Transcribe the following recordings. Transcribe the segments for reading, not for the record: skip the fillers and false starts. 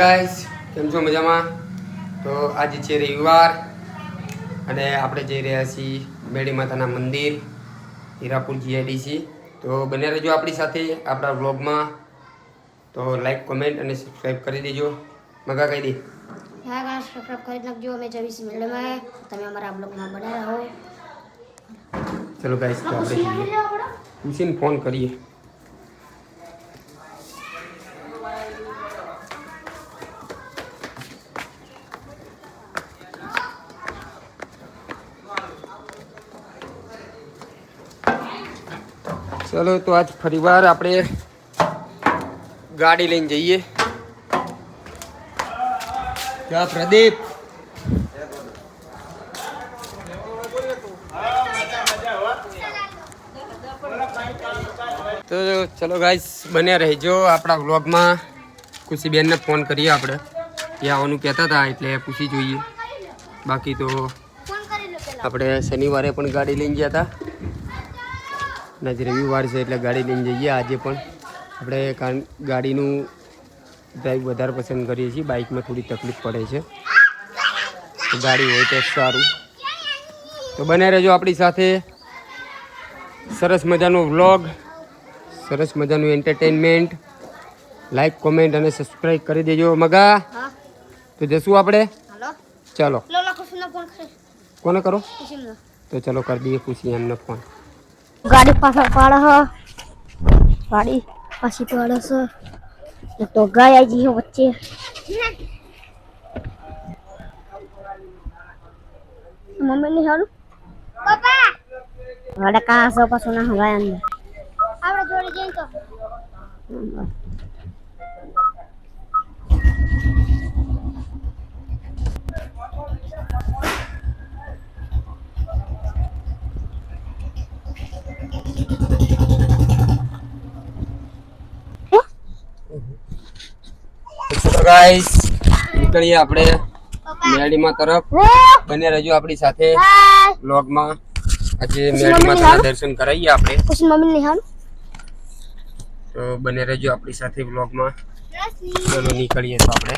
Guys કેમ છો મજામાં? તો આજે છે રવિવાર અને આપણે જઈ રહ્યા છીએ મેડી માતાના મંદિર હીરાપુર જીઆઈડીસી. તો બને રહેજો આપણી સાથે આપણા વ્લોગમાં. તો લાઈક કોમેન્ટ અને સબસ્ક્રાઈબ કરી દેજો. મગા કહી દે. હા ગાઈસ સબસ્ક્રાઇબ કરી નાખજો. અમે જઈશું મેળામાં, તમે અમારા બ્લોગમાં બન્યા રહો. ચલો ગાઈસ તો આપણે જઈએ. પૂછીને ફોન કરીએ. ચલો તો આજ ફરીવાર આપણે ગાડી લઈને જઈએ. ક્યાં પ્રદીપ? તો ચલો ગાઈસ બન્યા રહેજો આપણા વ્લોગમાં. ખુશીબેનને ફોન કરીએ આપણે. ત્યાં આવવાનું કહેતા હતા એટલે પૂછી જોઈએ. બાકી તો આપણે શનિવારે પણ ગાડી લઈને ગયા હતા. આજે રવિવાર છે એટલે ગાડી લઈને જઈએ. આજે પણ આપણે ગાડીનું ડ્રાઈવ વધારે પસંદ કરીએ છીએ. બાઇકમાં થોડી તકલીફ પડે છે. ગાડી હોય તો સારું. તો બને રહેજો આપણી સાથે. સરસ મજાનો વ્લોગ, સરસ મજાનું એન્ટરટેનમેન્ટ. લાઈક કોમેન્ટ અને સબસ્ક્રાઈબ કરી દેજો. મગા તો જશું આપણે. ચાલો કોને કરો? તો ચલો કરી દઈએ ખુશી એમને ફોન. ગાડી પાછળ પાડે છે, ગાડી પાછી પાડે છે તો ગાય આવી ગઈ વચ્ચે. મમ્મી ની હારું પપ્પા ગાડા કા સો પાછો ના હવાય અંદર આપણે જોડે જઈએ તો ગાઈસ નીકળીએ આપણે મેડીમાં તરફ. બને રહેજો આપણી સાથે વ્લોગમાં. આજે મેડીમાં દર્શન કરાવીએ આપણે. તો બને રહેજો આપણી સાથે વ્લોગમાં. ચલો નીકળીએ તો આપણે.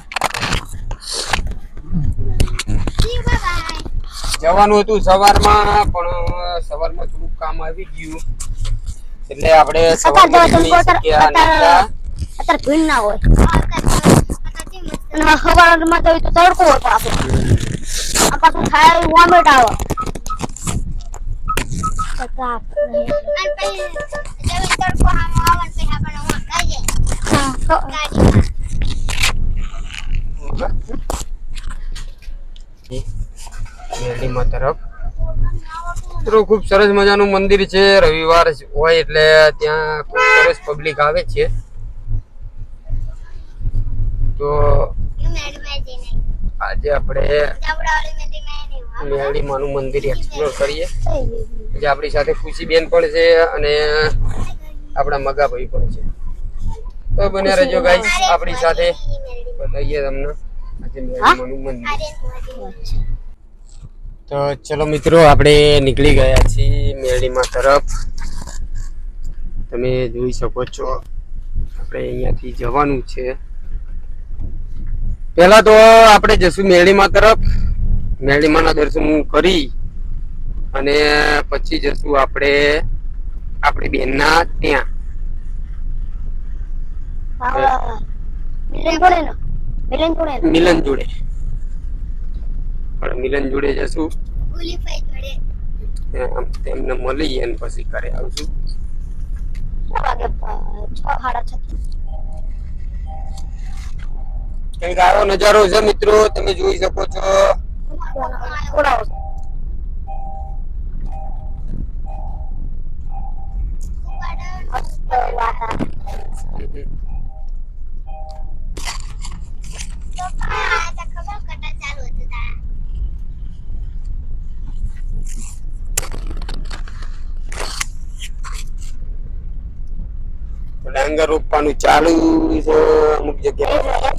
જવાનું હતું સવારમાં, પણ સવારમાં થોડું કામ આવી ગયું એટલે આપણે સવારમાં અત્યારે ભીડ ના હોય. સવારમાં તો તડકો હોય પાછું થાય વોમિટ આવે. મેરડીમાં તરફ તો ખૂબ સરસ મજાનું મંદિર છે. રવિવાર હોય એટલે ત્યાં ખૂબ સરસ પબ્લિક આવે છે. તો આજે આપણે મેરડીમાનું મંદિર એક્સપ્લોર કરીએ. જે આપણી સાથે ખુશીબેન પણ છે અને આપણા મગાભાઈ પણ છે. તો બને રહેજો ગાઈસ આપણી સાથે. બતાવીએ તમને આજે મેરડીમાનું મંદિર. તો ચલો મિત્રો આપણે નીકળી ગયા છીએ મેરડીમાં તરફ. તમે જોઈ શકો છો આપણે અહીંયાથી જવાનું છે. પહેલા તો આપણે જશું મેરડીમાં તરફ. મેરડીમાના દર્શન કરી અને પછી જશું આપણે આપણી બેનના ત્યાં. મિલન જોડે મિલન જોડે જશું. તેમને મળીએ અને પછી ઘરે આવશું. કઈક આવો નજારો છે મિત્રો, તમે જોઈ શકો છો. ડાંગર રોપવાનું ચાલુ છે અમુક જગ્યાએ.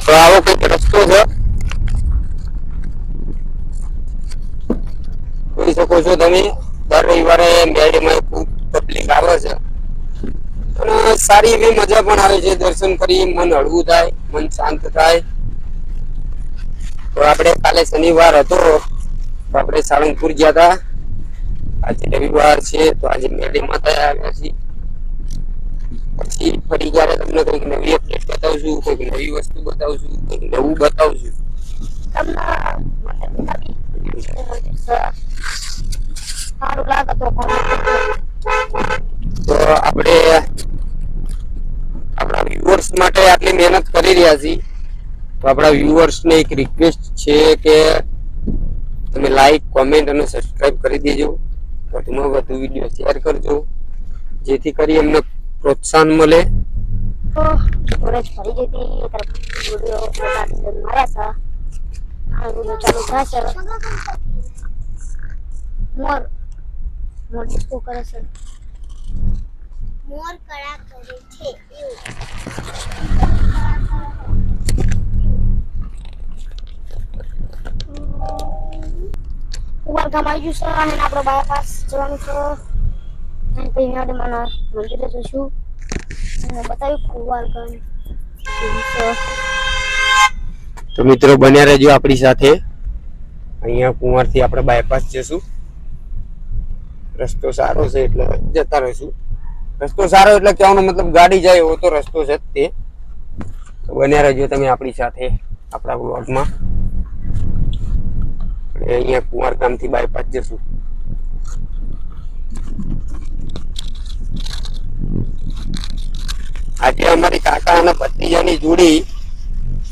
તો આવો કઈક રસ્તો છે. જોઈ શકો છો તમે. દર રવિવારે મેરડીમાં ખૂબ પબ્લિક આવે છે. પણ સારી એવી મજા પણ આવે છે. દર્શન કરી મન હળવું થાય, મન શાંત થાય. તો આપણે કાલે શનિવાર હતો તો આપણે સાળંગપુર ગયા હતા. આજે રવિવાર છે તો આજે મેળી માતા આવ્યા છીએ. પછી ફરી જ્યારે તમને કંઈક નવી અપડેટ બતાવશું, કંઈક નવી વસ્તુ બતાવશું, કંઈક નવું બતાવશું. સારું લાગે તો તો આપણે આપણા વ્યુઅર્સ માટે આટલી મહેનત કરી રહ્યા છીએ તો આપણા વ્યુઅર્સને એક રિક્વેસ્ટ છે કે તમે લાઈક, કોમેન્ટ અને સબસ્ક્રાઇબ કરી દેજો. વધુમાં વધુ વિડીયો શેર કરજો જેથી કરી અમને પ્રોત્સાહન મળે. સ્ટોરેજ ભરી જતી એ તરફ વિડીયો માર્યા છે. આ વિડીયો ચાલુ થશે. મોર મોર ડિસ્કો કરે છે. મોર કળા કરે છે એવું. ઉવાર ગામ આવી ગયું છે અને આપણો બાયપાસ જવાનું છે. અને પછી મેડમ મને મંદિરે જઈશું અને બતાવ્યું કુવાર ગામ. તો મિત્રો બન્યા રહેજો આપણી સાથે. અહીંયા કુંવારથી આપણે બાયપાસ જશું. રસ્તો સારો છે એટલે જતા રહીશું. રસ્તો સારો એટલે કહેવાનો મતલબ ગાડી જાય એવો તો રસ્તો છે જ તે. તો બન્યા રહેજો તમે આપણી સાથે આપણા વ્લોગમાં. અહીંયા કુંવાર ગામથી બાયપાસ જશું. આજે અમારી કાકા અને ભત્રીજાની જોડી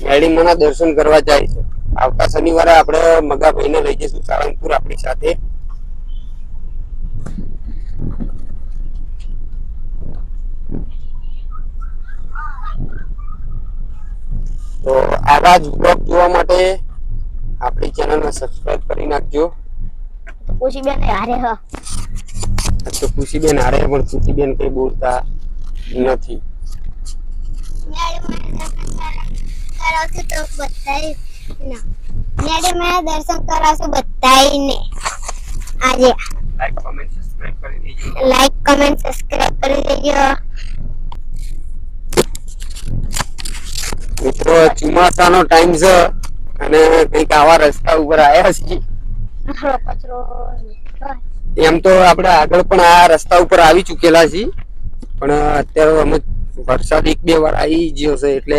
મેળીમાના દર્શન કરવા જાય છે. આવતા શનિવારે આપણે મગાભાઈને લઈ જઈશું સાળંગપુર આપણી સાથે. તો આવા જ બ્લોગ જોવા માટે આપણી ચેનલને સબસ્ક્રાઇબ કરી નાખજો. ખુશીબેન હારે હ તો ખુશીબેન હારે પણ ખુશીબેન કઈ બોલતા નથી. દર્શન કરાવશું બધાને. આજે લાઈક કમેન્ટ સબસ્ક્રાઇબ કરી દેજો. લાઈક કમેન્ટ સબસ્ક્રાઇબ કરી દેજો. મિત્રો ચોમાસાનો ટાઈમ છે અને કંઈક આવા રસ્તા ઉપર આવ્યા છીએ. કચરો એમ તો આપણે આગળ પણ આ રસ્તા ઉપર આવી ચૂકેલા છીએ પણ અત્યારે અમે વરસાદ 1-2 વાર આવી ગયો છે એટલે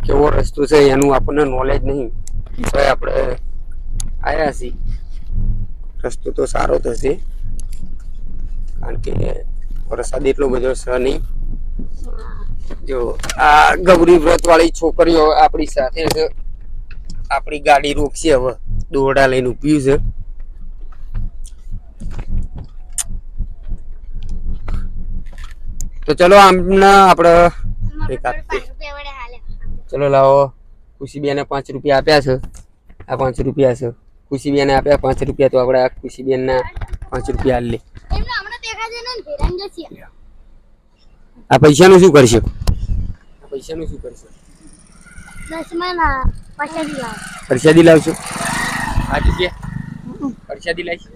કેવો રસ્તો છે એનું આપણને નોલેજ નહીં. તો આપણે આવ્યા છીએ. રસ્તો તો સારો થશે કારણ કે વરસાદ એટલો બધો છે નહીં. જો આ ગૌરી વ્રત વાળી છોકરીઓ આપણી સાથે છે. આપણી ગાડી રોકશે હવે. દોરડા લઈને ઊભી છે. તો ચલો આમને આપણે ચલો લાવો. ખુશીબેને 5 રૂપિયા આપ્યા છે. આ 5 રૂપિયા છે. ખુશીબેને આપ્યા 5 રૂપિયા તો આપણે આ ખુશીબેનના 5 રૂપિયા હાલ લે. આ પૈસાનું શું કરશે? પૈસાનું શું કરશે? પ્રસાદી લાવશો? આજે કે પ્રસાદી લાવીશ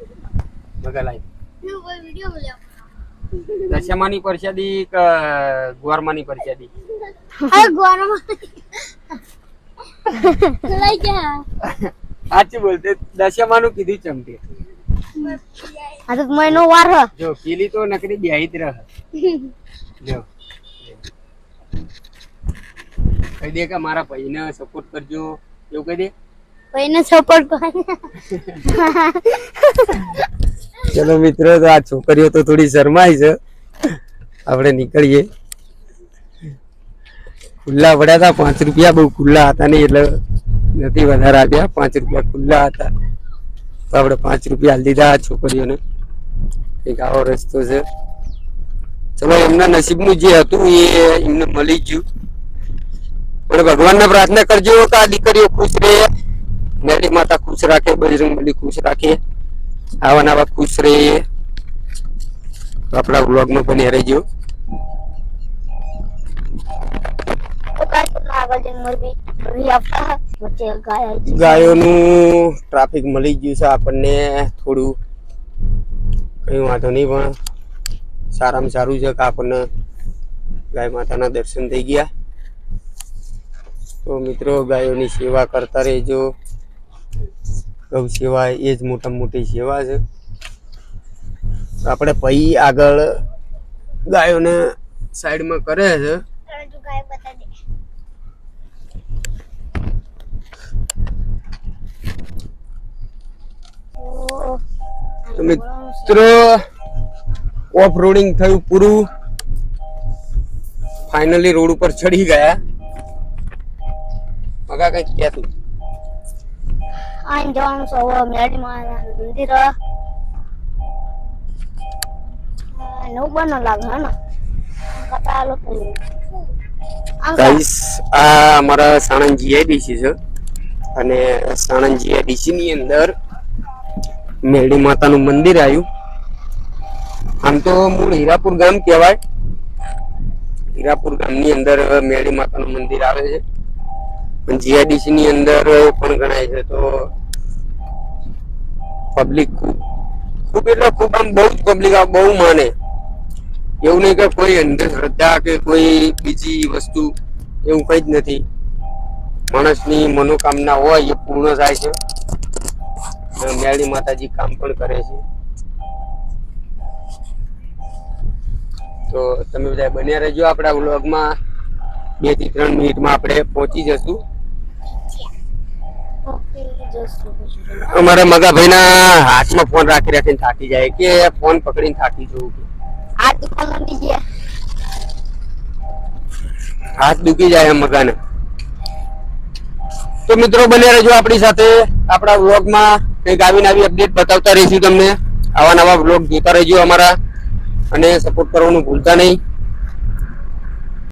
મગા લાવી. દશામાની પ્રસાદી કે ગુવારમાની પ્રસાદી? સાચું બોલતે દશામાનું કીધું ચમકે. આ તો મહિનો વાર હ. જો પેલી તો નકરી બેહી જ રહે. જો કહી દે કે મારા ભાઈને સપોર્ટ કરજો એવું કહી દે. ભાઈને સપોર્ટ કર. ચલો મિત્રો તો આ છોકરીઓ તો થોડી શરમાય છે. આપણે નીકળીએ. ખુલ્લા પડ્યા હતા 5 રૂપિયા. બહુ ખુલ્લા હતા નહીં એટલે નથી વધારે આપ્યા. 5 રૂપિયા ખુલ્લા હતા તો આપણે 5 રૂપિયા હાલ દીધા આ છોકરીઓને. એક આવો રસ્તો છે. ચલો એમના નસીબનું જે હતું એ એમને મળી ગયું. પણ ભગવાનને પ્રાર્થના કરજો કે આ દીકરીઓ ખુશ રહે, મેરી માતા ખુશ રાખે, બજરંગબલી ખુશ રાખે, આવા નવા ખુશ રહે. આપણા વ્લોગમાં બન્યા રહેજો. ગાયોનું ટ્રાફિક મળી ગયું છે આપણને થોડું. કઈ વાંધો નહીં પણ સારામાં સારું છે કે આપણને ગાય માતાના દર્શન થઈ ગયા. તો મિત્રો ગાયોની સેવા કરતા રહેજો. ગૌ સેવા એ જ મોટામાં મોટી સેવા છે. આપણે પછી આગળ ગાયોને સાઈડમાં કરે છે. તું ગાય બતા દે. તો મિત્રો ઓફ રોડિંગ થયું પૂરું. ફાઇનલી રોડ ઉપર ચડી ગયા. મગા કઈ કહેતું આ જવાનું છે હવે મેડીમાં મંદિર નવું બનો લાગે હે ને કપડા લોકો ગાઈસ આ અમારા સાણંદ જીઆઈડીસી છે અને સાણંદ જીઆઈડીસી ની અંદર મેરડી માતાનું મંદિર આવ્યું. આમ તો મૂળ હીરાપુર ગામ કહેવાય. હીરાપુર ગામની અંદર મેરડી માતાનું મંદિર આવે છે. પણ જીઆઈડીસી ની અંદર પણ ગણાય છે. તો પબ્લિક ખૂબ એટલે ખૂબ આમ બહુ જ પબ્લિક બહુ માને. એવું નહીં કે કોઈ અંધશ્રદ્ધા કે કોઈ બીજી વસ્તુ એવું કઈ જ નથી. માણસની મનોકામના હોય એ પૂર્ણ થાય છે. મેરડી માતાજી કામ પણ કરે છે. તો તમે બધા બન્યા રહેજો આપણા વ્લોગમાં. 2 થી 3 મિનિટમાં આપણે પહોંચી જશું. અમારા મગાભાઈના હાથમાં ફોન રાખી રાખીને થાકી જાય કે ફોન પકડીને થાકી જવું. આ દુકાન લંબી છે. હાથ દુખી જાય એમ મગાને. તો મિત્રો બન્યા રહેજો આપણી સાથે આપણા વ્લોગમાં. કંઈક આવીને આવી અપડેટ બતાવતા રહીશું તમને. આવા નવા વ્લોગ જોતા રહેજો અમારા અને સપોર્ટ કરવાનું ભૂલતા નહીં.